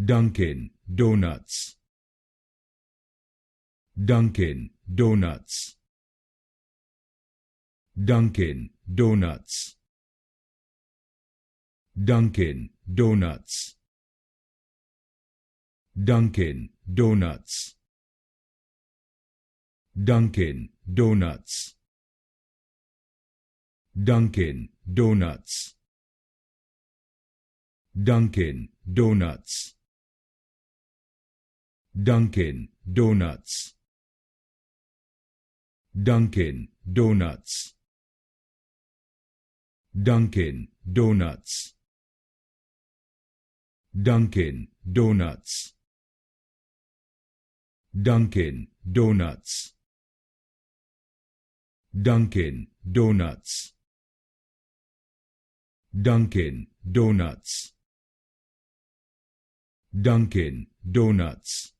Dunkin Donuts. Dunkin Donuts. Dunkin Donuts. Dunkin Donuts. Dunkin Donuts. Dunkin Donuts. Dunkin Donuts. Dunkin Donuts. Dunkin Donuts. Dunkin Donuts. Dunkin Donuts. Dunkin Donuts. Dunkin Donuts. Dunkin Donuts. Dunkin Donuts. Dunkin Donuts.